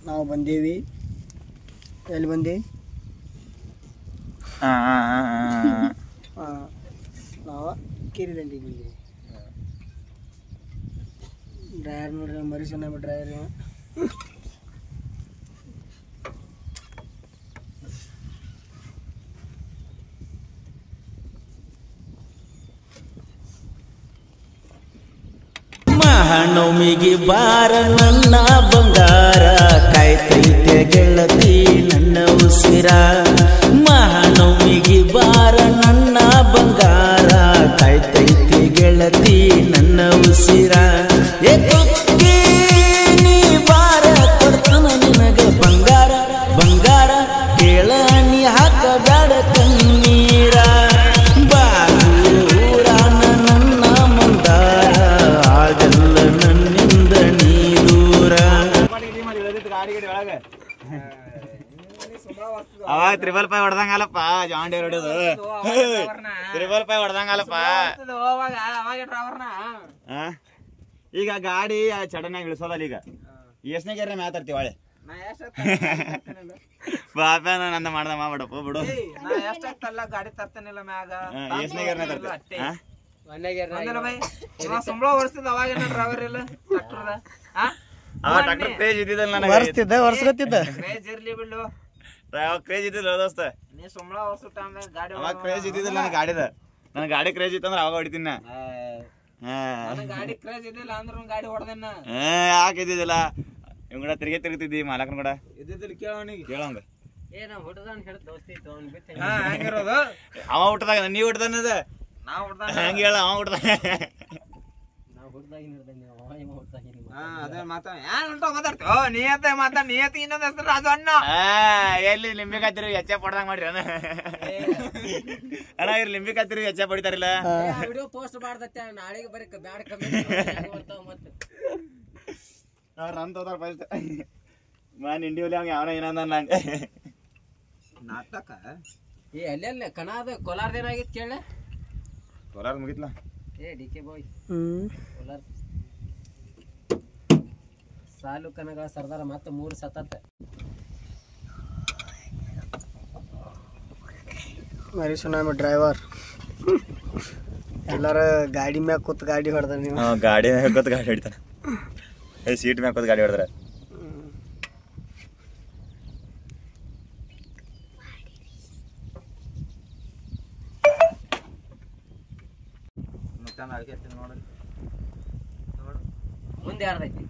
ನಾವು ಬಂದೀವಿ. ಎಲ್ಲಿ ಬಂದಿ? ನಾವು ಕಿರಿದಂಡಿಗೆ ಬಂದೀವಿ. ಡ್ರೈವರ್ ನೋಡ್ರಿ, ಮರಿ ಸಣ್ಣ ಡ್ರೈವರ್. ಮಹಾನವಮಿಗೆ ಬಾರ ನನ್ನ ಬಂಗಾರ, ಕಾಯ್ತೈತೆ ಗೆಳತಿ ನನ್ನ ಉಸಿರ. ಮಹಾನವಮಿಗೆ ಬಾರ ನನ್ನ ಬಂಗಾರ, ಕಾಯ್ತೈತೆ ಗೆಳತಿ ನನ್ನ ಉಸಿರ. ಏತಕ್ಕೆ ನೀ ಬಾರ ಕೊಡ್ತನ ನಿನಗ ಬಂಗಾರ ಬಂಗಾರ, ಕೇಳ ನೀ ಹಾಕಬೇಡ ಕಣ್ಣೀರ. ಬಾಗೂರಾನ ನನ್ನ ಮಂದಾರ, ಆಗಲ್ಲ ನನ್ನಿಂದ ನೀ ದೂರ. ಅವಾಗ 555 ಹೊಡೆದಂಗಲ್ಲಪ್ಪ, ಜಾಂಡಿ ಹೊಡೆಯೋದು 555 ಹೊಡೆದಂಗಲ್ಲಪ್ಪ. ಈಗ ಗಾಡಿ ಚಡನಾಗ ಇಳಿಸೋದಲ್ಲ. ಈಗ ಎಷ್ಟನೇ ಮಾತಾಡ್ತೀವಿ ಒಳ್ಳೆ ಬಾಪ ನಂದ ಮಾಡ್ದ ಮಾಡ್ಬಿಡಪ್ಪ ಬಿಡು. ಗಾಡಿ ತರ್ತಾನಿಲ್ಲ ಮ್ಯಾಗ ಎಷ್ಟನೇ ಸಂಬಳ ವರ್ಷದ ಅವಾಗ ಡ್ರೈವರ್ ಇಲ್ಲ ಟ್ರಾಕ್ಟರ್ ಕ್ರೇಜ್ ಇದ್ದಿದ್ದಲ್ಲ ನನಗೆ. ವರ್ಷಗತ್ತಿದ್ದ ಕ್ರೇಜ್ ಇರ್ಲಿ ಬಿಡು, ಕ್ರೇಜ್ ಇದ್ದಿಲ್ಲ ದೋಸ್ತ. ನೀ ಸಂಬಳ ವರ್ಷ ಟೈಮ್ನಾಗ ಗಾಡಿ ಅವಾಗ ಕ್ರೇಜ್ ಇದ್ದಿದ್ದಲ್ಲ ನನ್ನ ಗಾಡಿದ. ನನ್ನ ಗಾಡಿ ಕ್ರೇಜ್ ಇತ್ತಂದ್ರೆ ಅವಾಗ ಹೊಡಿತೀನಿ ನಾ. ಗಾಡಿ ಕ್ರೇಜ್ ಇದ್ದಿಲ್ಲ ಅಂದ್ರೆ ಗಾಡಿ ಹೊಡೆದನ್ನ ಯಾಕೆ ಇದ್ದಿದ್ದಿಲ್ಲ. ಇವ್ ಕೂಡ ತಿರ್ಗಿದ್ದಿ ಮಾಲಕನ ಕೂಡ ಇದ್ದಿದ್ದಿಲ್ಲ. ಕೇಳವನಿಗೆ ಕೇಳಂಗ ಹೆಂಗಿರೋದು ಅವ ಹುಟ್ಟದಾಗ ನೀವ್ ಹುಟ್ಟದ ನಾ ಹೊಡ್ದ ಹಂಗ ಹೇಳ. ಅವ ಹುಟ್ಟದ ಅದೇ ಮಾತಾಡ್ತೀವಿ. ನಿಯತ ನಿಯತಿ ಇನ್ನೊಂದ್ ಹೆಸರು ರಾಜು ಅಣ್ಣ. ಎಲ್ಲಿ ಲಿಂಬಿ ಕಾತಿರಿ ಹೆಚ್ಚ ಪಡ್ದಂಗ ಮಾಡ್ರಿ ಅಣ್ಣ. ಅಣ್ಣ ಇವ್ರು ಲಿಂಬಿ ಕಾತಿರಿ ಹೆಚ್ಚ ಪಡಿತಾರಿಲ್ಲ. ವಿಡಿಯೋ ಪೋಸ್ಟ್ ಮಾಡ್ದತ್ತೆ ನಾಳೆಗೆ ಬರೀ ಬ್ಯಾಡ ಕಮ್ಮಿ ಅವ್ರ ಅಂತದಾರ ಫಸ್ಟ್ ಮಾನ್ ಇಂಡಿಯಲ್ಲಿ ಅವ್ ಯಾವನ ಏನಂದ ನಂಗ ನಾಟಕ. ಎಲ್ಲೆಲ್ಲ ಕನಾದ ಕೋಲಾರದೇನಾಗಿತ್ತು ಕೇಳ. ಕೋಲಾರ ಮುಗಿತ್ಲ. ಡಿ.ಕೆ ಬಾಯ್ ಕೋಲಾರ ಸಾಲು ಕನಗಳ ಸರ್ದಾರ ಮತ್ತೆ 3 ಸತತ. ಮರಿ ಸುನಾಮಿ ಡ್ರೈವರ್ ಎಲ್ಲಾರ ಗಾಡಿ ಮ್ಯಾಗ ಕೂತ್ ಗಾಡಿ ಹೊಡೆದ. ನೀವು ಗಾಡಿ ಮ್ಯಾಗ ಕೂತ್ ಗಾಡಿ ಹೊಡಿತಾನ. ಸೀಟ್ ಮ್ಯಾಗ ಕೂತ್ ಗಾಡಿ ಹೊಡೆದ್ರ ಮುಂದೆ ಯಾರ್ದೈತಿ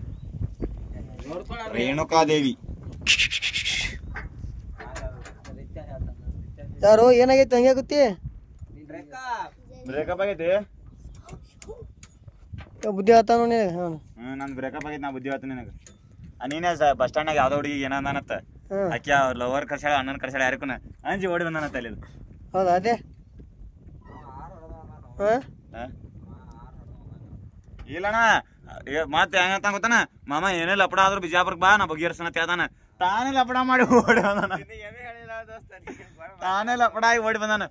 ರೇಣುಕಾದೇವಿ. ಯಾರು ಏನಾಗೈತಿ ಹಂಗೆ ಗೊತ್ತಿ ಬ್ರೇಕಪ್ ಆಗೈತಿ. ಬುದ್ಧಿ ಆತ ನೋಡಿ. ನಂದು ಬ್ರೇಕಪ್ ಆಗೈತಿ. ನಾ ಬುದ್ಧಿ ಆತ ನಿನಗ. ನೀನೇ ಬಸ್ ಸ್ಟ್ಯಾಂಡ್ನಾಗ ಯಾವ್ದೋ ಹುಡುಗಿ ಏನಂದಾನತ್ತ. ಆಕಿ ಲವರ್ ಕರ್ಸಾಳ ಅಣ್ಣನ ಕರ್ಸಾಳ ಯಾರಕ್ಕೂನ ಅಂಜಿ ಓಡಿ ಬಂದಾನತ್ತ ಅಲ್ಲಿ. ಹೌದಾ ಅದೇ ಇಲ್ಲಣ್ಣ ಮತ್ತೆ ಹೆಂಗಂತ ಗೊತ್ತಾನ ಮಾಮ ಏನೇ ಲಪಡ ಆದ್ರೂ ಬಿಜಾಪುರಕ್ಕೆ ಬಾ ನಾ ಬಗೆಹರಿಸನ ಹೇಳ್ದಾನ. ತಾನೇ ಲಪಡ ಮಾಡಿ ಓಡಿ ಬಂದಾನ. ತಾನೇ ಲಪಡ ಆಗಿ ಓಡಿ ಬಂದಾನ.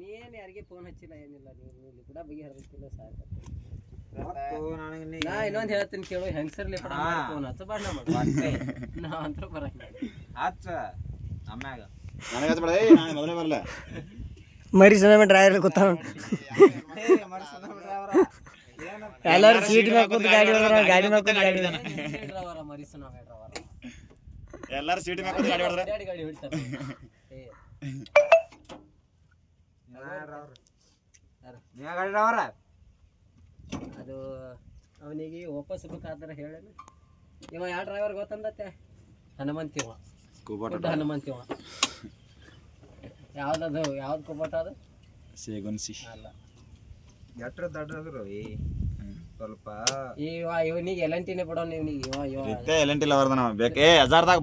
ನೀನ್ ಯಾರಿಗೆ ಫೋನ್ ಹಚ್ಚಿಲ್ಲ ಏನಿಲ್ಲ. ನೀವು ಕೂಡ ಬಗೆಹರಿಸಿಲ್ಲ ಸಾಕು. ನಾ ಇನ್ನೊಂದ್ ಹೇಳ್ತೀನಿ ಕೇಳು. ಹೆಂಗಸರ್ಲಿ ಫೋನ್ ಹಚ್ಚಬಾರ್ದ ನಾ ಅಂತ ಬರಂಗ ನನಗೆ ಹಚ್ಬೇಡ. ನಾನು ಮೊದಲೇ ಬರಲ್ಲ. ಮರಿ ಸಮ ಡ್ರೈವರ್ ಗೊತ್ತಾವ. ಎಲ್ಲರೂ ಸೀಟ್ ಮ್ಯಾಗ ಕೂತ್ ಗಾಡಿ ಹೊಡೆದ್ರ ಗಾಡಿ ಮ್ಯಾಗ ಕೂತ್ ಗಾಡಿ ಮರಿ ಸಮ ಎಲ್ಲಾರು ಸೀಟ್ ಮ್ಯಾಗ ಕೂತ್ ಗಾಡಿ ಹೊಡೆದ್ರ ಗಾಡಿ ಹೊಡಿತಾರೆ. ಅದು ಅವನಿಗೆ ವಾಪಸ್ ಬೇಕಾದ್ರೆ ಹೇಳೇನು. ಇವ ಯಾವ ಡ್ರೈವರ್ ಗೊತ್ತಂದತ್ತೆ? ಹನುಮಂತಿವ. ಹನುಮಂತಿವ ಯಾವ್ದದು? ಯಾವ್ದು ಕುಬೋಟ ಅದು? ಸೇಗುನ್ಸಿ ಅಲ್ಲ. ಸ್ವಲ್ಪ ಇವನಿಗೆ ಎಲ್.ಎನ್.ಟಿನೇ ಬಿಡೋಣ. ಇವನಿಗೆ ಎಲ್.ಎನ್.ಟಿ ಲವರ್ದ ಬೇಕೇ ಹಜಾರ್ದಾಗ